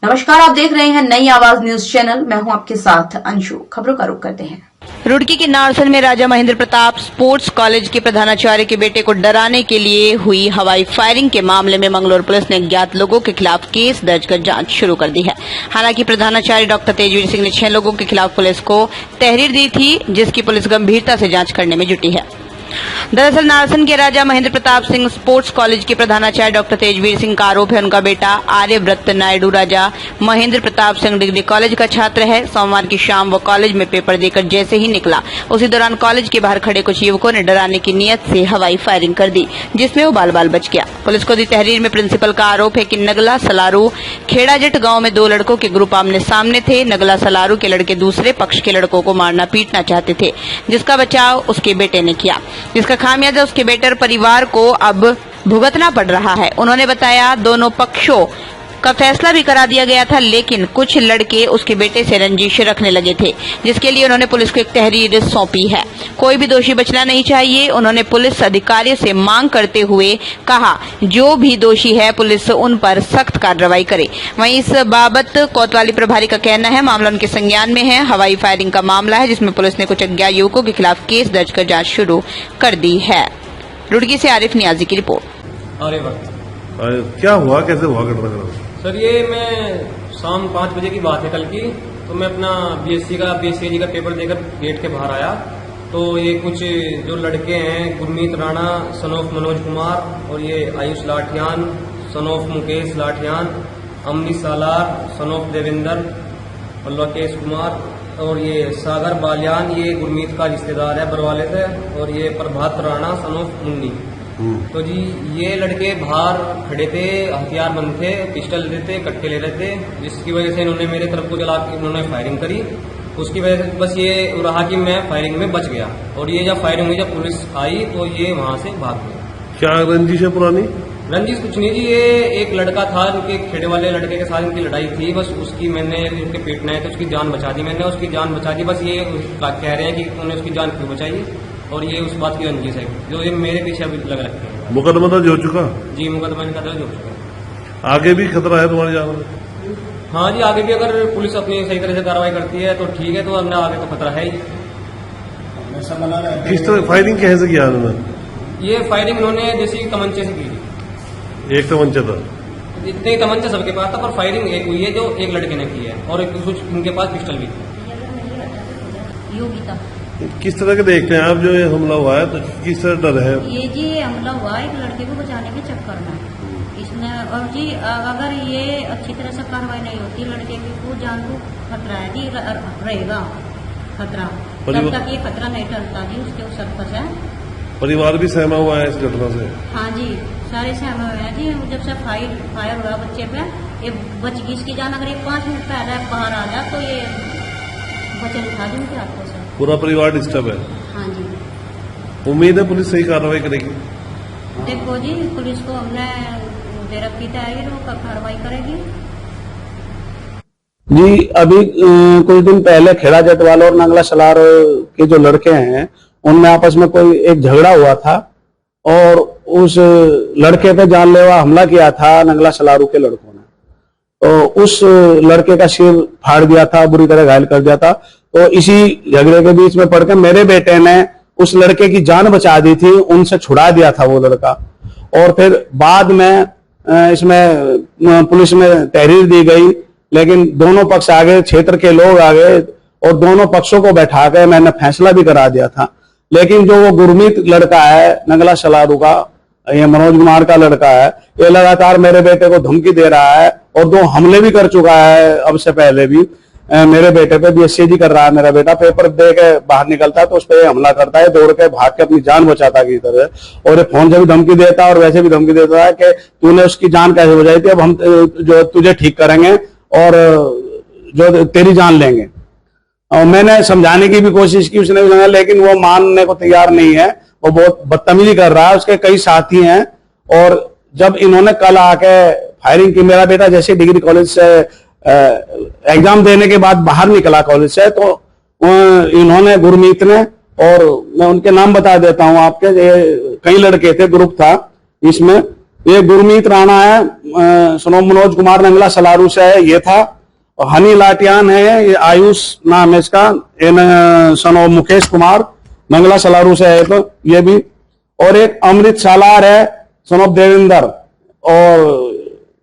नमस्कार, आप देख रहे हैं नई आवाज न्यूज चैनल। मैं हूं आपके साथ अंशु। खबरों का रुख करते हैं। रुड़की के नारसन में राजा महेंद्र प्रताप स्पोर्ट्स कॉलेज के प्रधानाचार्य के बेटे को डराने के लिए हुई हवाई फायरिंग के मामले में मंगलौर पुलिस ने अज्ञात लोगों के खिलाफ केस दर्ज कर जांच शुरू कर दी है। हालांकि प्रधानाचार्य डॉक्टर तेजवीर सिंह ने 6 लोगों के खिलाफ पुलिस को तहरीर दी थी, जिसकी पुलिस गंभीरता से जांच करने में जुटी है। दरअसल नारसन के राजा महेंद्र प्रताप सिंह स्पोर्ट्स कॉलेज के प्रधानाचार्य डॉक्टर तेजवीर सिंह का आरोप है उनका बेटा आर्यव्रत नायडू राजा महेंद्र प्रताप सिंह डिग्री कॉलेज का छात्र है। सोमवार की शाम वो कॉलेज में पेपर देकर जैसे ही निकला, उसी दौरान कॉलेज के बाहर खड़े कुछ युवकों ने डराने की नीयत से हवाई फायरिंग कर दी, जिसमें वो बाल बाल बच गया। पुलिस को दी तहरीर में प्रिंसिपल का आरोप है कि नगला सलारू खेड़ाजट गांव में 2 लड़कों के ग्रुप आमने सामने थे। नगला सलारू के लड़के दूसरे पक्ष के लड़कों को मारना पीटना चाहते थे, जिसका बचाव उसके बेटे ने किया, जिसका खामियाजा उसके बेटे और परिवार को अब भुगतना पड़ रहा है। उन्होंने बताया दोनों पक्षों का फैसला भी करा दिया गया था, लेकिन कुछ लड़के उसके बेटे से रंजिश रखने लगे थे, जिसके लिए उन्होंने पुलिस को एक तहरीर सौंपी है। कोई भी दोषी बचना नहीं चाहिए। उन्होंने पुलिस अधिकारियों से मांग करते हुए कहा, जो भी दोषी है पुलिस उन पर सख्त कार्रवाई करे। वहीं इस बाबत कोतवाली प्रभारी का कहना है मामला उनके संज्ञान में है। हवाई फायरिंग का मामला है, जिसमें पुलिस ने कुछ अज्ञात युवकों के खिलाफ केस दर्ज कर जांच शुरू कर दी है। रुड़की से आरिफ नियाजी की रिपोर्ट। क्या हुआ, कैसे हुआ घटना? सर ये मैं शाम 5 बजे की बात है कल की। तो मैं अपना बीएससी का पेपर देकर गेट के बाहर आया, तो ये कुछ जो लड़के हैं, गुरमीत राणा सन ऑफ मनोज कुमार और ये Ayush Lathiyan son of Mukesh Lathiyan, Amani Salar son of Devendra और लोकेश कुमार और ये सागर बालियान, ये गुरमीत का रिश्तेदार है बरवाले से, और ये प्रभात राणा सन ऑफ मुन्नी। तो जी ये लड़के बाहर खड़े थे, हथियारबंद थे, पिस्टल लेते, कट्टे ले रहे थे, जिसकी वजह से इन्होंने मेरे तरफ को चला के उन्होंने फायरिंग करी। उसकी वजह से बस ये रहा कि मैं फायरिंग में बच गया, और ये जब फायरिंग हुई, जब पुलिस आई तो ये वहां से भाग गए। क्या रंजिश है पुरानी? रंजिश कुछ नहीं जी, ये एक लड़का था, उनके खेड़े वाले लड़के के साथ इनकी लड़ाई थी। बस उसकी मैंने उनके पीटना है तो उसकी जान बचा दी, मैंने उसकी जान बचा दी। बस ये कह रहे हैं कि उन्होंने उसकी जान क्यों बचाई, और ये उस बात की रंजिश है जो ये मेरे पीछे अभी लग रखे हैं। मुकदमा दर्ज हो चुका? जी मुकदमा इनका दर्ज हो चुका है। आगे भी खतरा है तुम्हारी जान में? हाँ जी, आगे भी अगर पुलिस अपनी सही तरह से कार्रवाई करती है तो ठीक है, तो हमने आगे तो खतरा है ही। किस तरह फायरिंग कैसे किया उन्होंने? ये फायरिंग इन्होंने जैसे तमंचे से की थी। एक तमंचा था? इतने तमंचे सबके पास था, पर फायरिंग एक हुई है जो एक लड़के ने की है, और कुछ इनके पास पिस्टल भी थी। योगिता। किस तरह के देखते हैं आप जो ये हमला हुआ है, तो किस तरह डर है? ये जी हमला हुआ एक लड़के को बचाने के चक्कर में इसने, और जी अगर ये अच्छी तरह से कार्रवाई नहीं होती, लड़के की को जान को खतरा है जी, रहेगा खतरा। जब तक ये खतरा नहीं टलता जी उसके सरपस है। परिवार भी सहमा हुआ है इस घटना से? हाँ जी, सारे सहमा हुए हैं जी। जब से फायर हुआ बच्चे पे, ये बच गई इसकी जान। अगर ये 5 मिनट पहले बाहर आ जाए तो ये बच्चे उठा दी उनके हाथों से। पूरा परिवार डिस्टर्ब है? हाँ जी। उम्मीद है पुलिस सही कार्रवाई करेगी? देखो जी, पुलिस को हमने दे रखी तैयारी, वो कार्रवाई करेगी जी। अभी कुछ दिन पहले खेड़ा जटवाल और नंगला सलार के जो लड़के हैं, उनमें आपस में कोई एक झगड़ा हुआ था, और उस लड़के पे जानलेवा हमला किया था नंगला सलारू के लड़कों ने। तो उस लड़के का सिर फाड़ दिया था, बुरी तरह घायल कर दिया था। तो इसी झगड़े के बीच में पड़कर मेरे बेटे ने उस लड़के की जान बचा दी थी, उनसे छुड़ा दिया था वो लड़का। और फिर बाद में इसमें पुलिस में तहरीर दी गई, लेकिन दोनों पक्ष आ गए, क्षेत्र के लोग आ गए, और दोनों पक्षों को बैठा कर मैंने फैसला भी करा दिया था। लेकिन जो वो गुरमीत लड़का है नगला सलारू का, ये मनोज कुमार का लड़का है, ये लगातार मेरे बेटे को धमकी दे रहा है, और 2 हमले भी कर चुका है। अब से पहले भी मेरे बेटे पे बीएससी कर रहा है। मेरा बेटा पेपर दे के बाहर निकलता है तो उस पर हमला करता है, दौड़ के भाग के अपनी जान बचाता की तरह। और ये फोन से भी धमकी देता है और वैसे भी धमकी देता है कि तूने उसकी जान कैसे बचाई थी, अब हम जो तुझे ठीक करेंगे और जो तेरी जान लेंगे। और मैंने समझाने की भी कोशिश की, उसने भी समझा, लेकिन वो मानने को तैयार नहीं है। वो बहुत बदतमीजी कर रहा है। उसके कई साथी हैं, और जब इन्होंने कल आके फायरिंग की, मेरा बेटा जैसे डिग्री कॉलेज से एग्जाम देने के बाद बाहर निकला कॉलेज से, तो इन्होंने गुरमीत ने, और मैं उनके नाम बता देता हूं आपके, कई लड़के थे, ग्रुप था इसमें, ये गुरमीत राणा है, सनो मनोज कुमार नंगला सलारू से है, ये था। और हनी लाटियान है, ये आयुष नाम है इसका, सनो मुकेश कुमार नंगला सलारू से है, तो ये भी। और एक अमृत सालार है, सनो देवेंद्र, और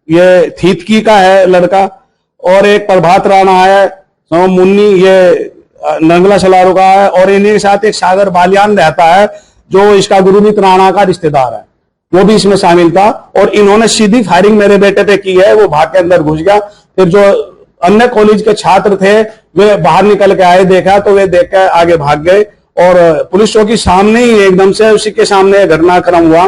ये थीतकी का है लड़का। और एक प्रभात राणा है, सनो मुन्नी, ये नंगला सलारू का है। और इन्हीं के साथ एक सागर बालियान रहता है, जो इसका गुरमीत राणा का रिश्तेदार है, वो भी इसमें शामिल था। और इन्होंने सीधी फायरिंग मेरे बेटे पे की है, वो भाग के अंदर घुस गया। फिर जो अन्य कॉलेज के छात्र थे वे बाहर निकल के आए, देखा तो वे देख के आगे भाग गए। और पुलिस चौकी सामने ही एकदम से उसी के सामने घटनाक्रम हुआ,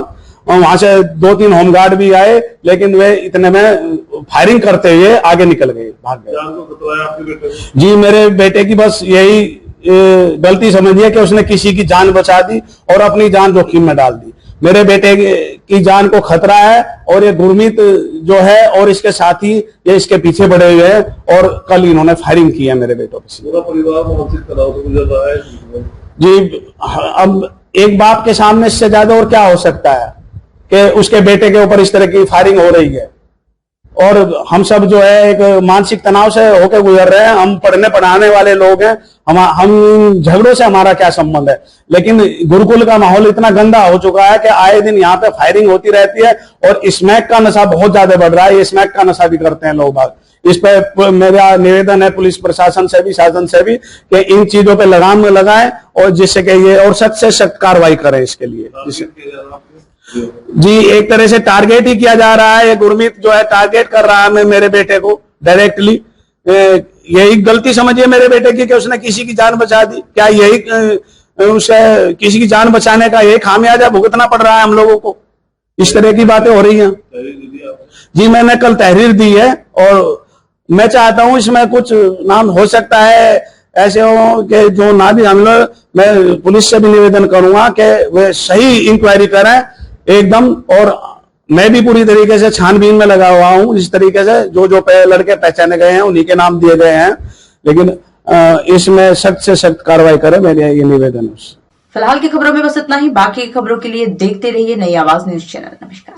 और वहां से 2-3 होमगार्ड भी आए, लेकिन वे इतने में फायरिंग करते हुए आगे निकल गए, भाग गए। जान को खतरा है आपके बेटे को? जी, मेरे बेटे की बस यही गलती समझिए कि उसने किसी की जान बचा दी और अपनी जान जोखिम में डाल दी। मेरे बेटे की जान को खतरा है, और ये गुरमीत जो है और इसके साथी ये इसके पीछे बढ़े हुए हैं, और कल इन्होंने फायरिंग की है मेरे बेटों पे। पूरा परिवार मानसिक तनाव से गुजर रहा है जी, अब एक बाप के सामने इससे ज्यादा और क्या हो सकता है कि उसके बेटे के ऊपर इस तरह की फायरिंग हो रही है। और हम सब जो है एक मानसिक तनाव से होकर गुजर रहे हैं। हम पढ़ने पढ़ाने वाले लोग हैं, हम झगड़ों से हमारा क्या संबंध है, लेकिन गुरुकुल का माहौल इतना गंदा हो चुका है कि आए दिन यहाँ पे फायरिंग होती रहती है। और स्मैक का नशा बहुत ज्यादा बढ़ रहा है, ये स्मैक का नशा भी करते हैं लोग बाग। इस पे मेरा निवेदन है पुलिस प्रशासन से भी, शासन से भी, कि इन चीजों पे लगाम लगाएं, और जिससे कि ये और सख्त से सख्त कार्रवाई करें इसके लिए। जी, एक तरह से टारगेट ही किया जा रहा है। ये गुरमीत जो है टारगेट कर रहा है मेरे बेटे को डायरेक्टली। यही गलती समझिए मेरे बेटे की कि उसने किसी की जान बचा दी। क्या यही उसे किसी की जान बचाने का यही खामियाजा भुगतना पड़ रहा है हम लोगों को? इस तरह की बातें हो रही हैं। जी, मैंने कल तहरीर दी है, और मैं चाहता हूं इसमें कुछ नाम हो सकता है ऐसे हो कि जो ना भी हम लोग, मैं पुलिस से भी निवेदन करूंगा कि वे सही इंक्वायरी करें एकदम। और मैं भी पूरी तरीके से छानबीन में लगा हुआ हूं, इस तरीके से जो जो लड़के पहचाने गए हैं उन्हीं के नाम दिए गए हैं, लेकिन इसमें सख्त से सख्त कार्रवाई करें, मेरा ये निवेदन है। फिलहाल की खबरों में बस इतना ही। बाकी खबरों के लिए देखते रहिए नई आवाज न्यूज चैनल। नमस्कार।